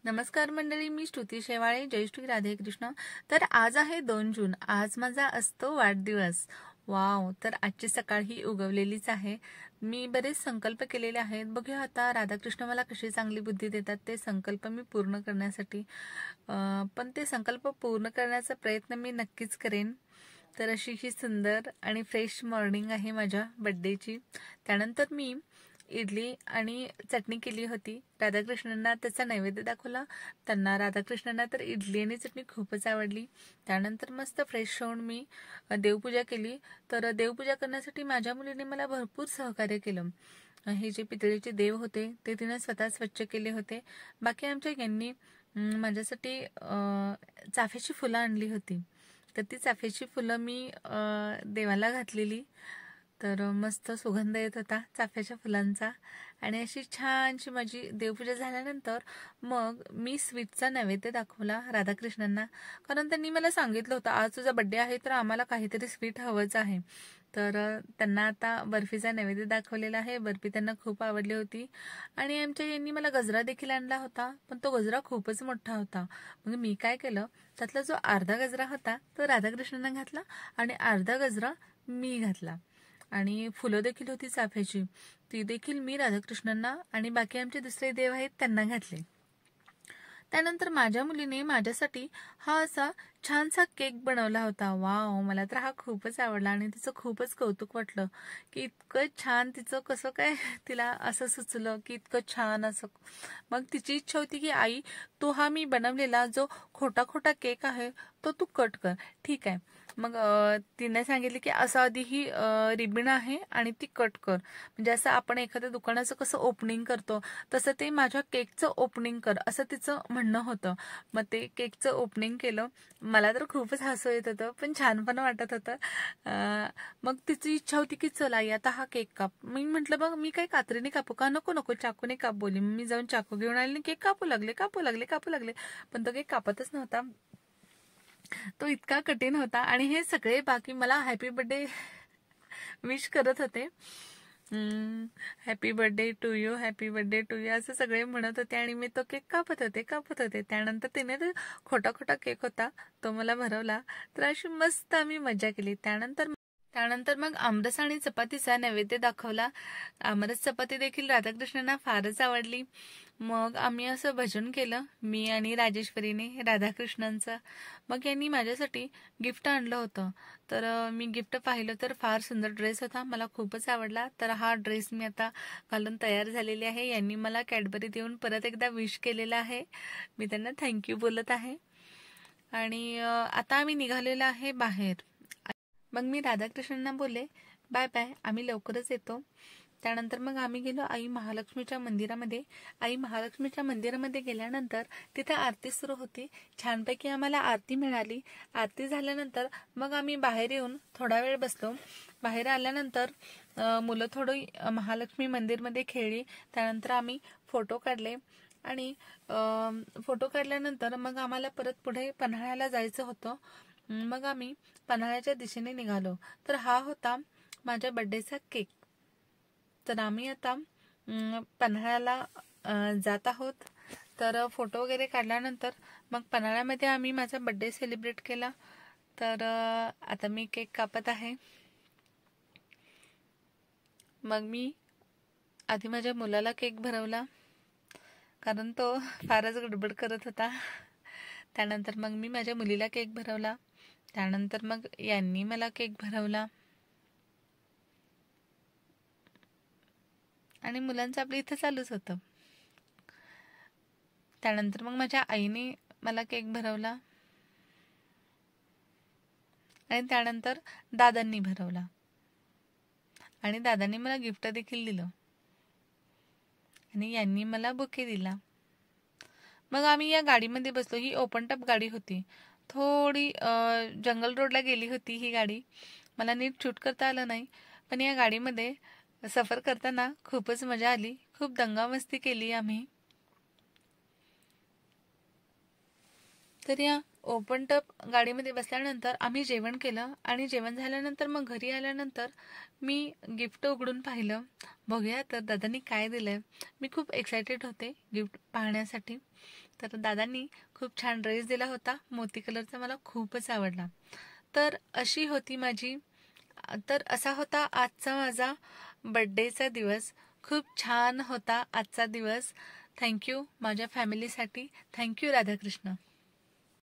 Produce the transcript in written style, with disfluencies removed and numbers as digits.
नमस्कार मंडळी, मी श्रुती शेवाळे. जय श्री राधे कृष्ण. तर आज आहे 2 जून. आज माझा असतो वाढदिवस. वाव. तर आजची सकाळ ही उगवलेलीच आहे. मी बरेच संकल्प केलेले आहेत. बघूया आता राधाकृष्ण मला कशी चांगली बुद्धी देतात ते संकल्प मी पूर्ण करण्यासाठी. पण ते संकल्प पूर्ण करण्याचा प्रयत्न मी नक्कीच करेन. तर अशी ही सुंदर आणि फ्रेश मॉर्निंग आहे माझ्या बड्डेची. त्यानंतर मी इडली आणि चटणी केली होती. राधाकृष्णांना त्याचा नैवेद्य दाखवला. त्यांना राधाकृष्णांना तर इडली आणि चटणी खूपच आवडली. त्यानंतर मस्त फ्रेश होऊन मी देवपूजा केली. तर देवपूजा करण्यासाठी माझ्या मुलीने मला भरपूर सहकार्य केलं. हे जे पितळेचे देव होते ते तिने स्वतः स्वच्छ केले होते. बाकी आमच्या यांनी माझ्यासाठी चाफ्याची फुलं आणली होती. तर ती चाफ्याची फुलं मी देवाला घातलेली. तर मस्त सुगंध येत होता चाफ्याच्या फुलांचा. आणि अशी छानशी माझी देवपूजा झाल्यानंतर मग मी स्वीटचा नैवेद्य दाखवला राधाकृष्णांना. कारण त्यांनी मला सांगितलं होतं आज तुझा बड्डे आहे तर आम्हाला काहीतरी स्वीट हवंच आहे. तर त्यांना आता बर्फीचा नैवेद्य दाखवलेला आहे. बर्फी त्यांना खूप आवडली होती. आणि आमच्या यांनी मला गजरा देखील आणला होता, पण तो गजरा खूपच मोठा होता. मग मी काय केलं, त्यातला जो अर्धा गजरा होता तो राधाकृष्णांना घातला आणि अर्धा गजरा मी घातला. आणि फुलं देखील होती चाफ्याची, ती देखील मी राधाकृष्णांना आणि बाकी आमचे दुसरे देव आहेत त्यांना घातले. त्यानंतर माझ्या मुलीने माझ्यासाठी हा असा छानसा केक बनवला होता. वाव. मला तर हा खूपच आवडला आणि तिचं खूपच कौतुक वाटलं की इतकं छान तिचं कसं काय तिला असं सुचलं की इतकं छान असं. मग तिची इच्छा होती की आई तो हा मी बनवलेला जो खोटा खोटा केक आहे तो तू कट कर. ठीक आहे. मग तिने सांगितले की असं आधी ही रिबीन आहे आणि ती कट कर. म्हणजे असं आपण एखाद्या दुकानाचं कसं ओपनिंग करतो तसं ते माझ्या केकचं ओपनिंग कर असं तिचं म्हणणं होतं. मग ते केकचं ओपनिंग केलं. मला तर खूपच हसू येत होतं पण छान पण वाटत होतं. मग तिची इच्छा होती की चला आता हा केक काप. मी म्हटलं बघ मी काही कात्रीने कापू का. नको नको चाकूने काप बोली. मी जाऊन चाकू घेऊन आले केक कापू लागले. पण तो केक कापतच नव्हता. तो इतका कठीण होता. आणि हे सगळे बाकी मला हॅपी बर्थडे विश करत होते. Happy birthday to you, happy birthday to you असं सगळे म्हणत होते. आणि मी तो केक कापत होते. त्यानंतर तिने तो खोटा खोटा केक होता तो मला भरवला. तर अशी मस्त आम्ही मजा केली. त्यानंतर मग आमरस आणि चपातीचा नैवेद्य दाखवला. आमरस चपाती देखील राधाकृष्णांना फारच आवडली. मग आम्ही असं भजन केलं मी आणि राजेश्वरीने राधाकृष्णांचं. मग यांनी माझ्यासाठी गिफ्ट आणलं होतं. तर मी गिफ्ट पाहिलं तर फार सुंदर ड्रेस होता. मला खूपच आवडला. तर हा ड्रेस मी आता घालून तयार झालेली आहे. यांनी मला कॅडबरी देऊन परत एकदा विश केलेलं आहे. मी त्यांना थँक्यू बोलत आहे. आणि आता आम्ही निघालेलो आहे बाहेर. मग मी राधाकृष्णांना बोलले बाय बाय, आम्ही लवकरच येतो. त्यानंतर मग आम्ही गेलो आई महालक्ष्मीच्या मंदिरामध्ये. आई महालक्ष्मीच्या मंदिरामध्ये गेल्यानंतर तिथे आरती सुरू होती. छानपैकी आम्हाला आरती मिळाली. आरती झाल्यानंतर मग आम्ही बाहेर येऊन थोडा वेळ बसलो. बाहेर आल्यानंतर मुलं थोडी महालक्ष्मी मंदिरमध्ये खेळली. त्यानंतर आम्ही फोटो काढले. आणि फोटो काढल्यानंतर मग आम्हाला परत पुढे पन्हाळ्याला जायचं होतं. मग आम्ही पन्हाळ्याच्या दिशेने निघालो. तर हा होता माझ्या बर्थडेचा केक. तर आम्ही आता पन्हाळ्याला जात आहोत. तर फोटो वगैरे काढल्यानंतर मग पन्हाळ्यामध्ये आम्ही माझा बर्थडे सेलिब्रेट केला. तर आता मी केक कापत आहे. मग मी आधी माझ्या मुलाला केक भरवला कारण तो फारच गडबड करत होता. त्यानंतर मग मी माझ्या मुलीला केक भरवला. त्यानंतर मग यांनी मला केक भरवला. आणि मुलांचं आपलं इथं चालूच होतं. त्यानंतर मग माझ्या आईने मला केक भरवला. आणि त्यानंतर दादांनी भरवला. आणि दादांनी मला गिफ्ट देखील दिलं. आणि यांनी मला बुके दिला. मग आम्ही या गाडीमध्ये बसलो. ही ओपन टप गाडी होती. थोडी जंगल रोडला गेली होती ही गाडी. मला नीट शूट करता आलं नाही. पण या गाडीमध्ये सफर करताना खूपच मजा आली. खूप दंगामस्ती केली आम्ही. तर या ओपन टप गाडीमध्ये बसल्यानंतर आम्ही जेवण केलं. आणि जेवण झाल्यानंतर मग घरी आल्यानंतर मी गिफ्ट उघडून पाहिलं. बघूया तर दादांनी काय दिलंय. मी खूप एक्सायटेड होते गिफ्ट पाहण्यासाठी. तर दादांनी खूप छान ड्रेस दिला होता, मोती कलरचा, मला खूपच आवडला. तर अशी होती माझी तर असा होता आजचा माझा बड्डेचा दिवस. खूप छान होता आजचा दिवस. थँक्यू माझ्या फॅमिलीसाठी. थँक्यू राधाकृष्ण.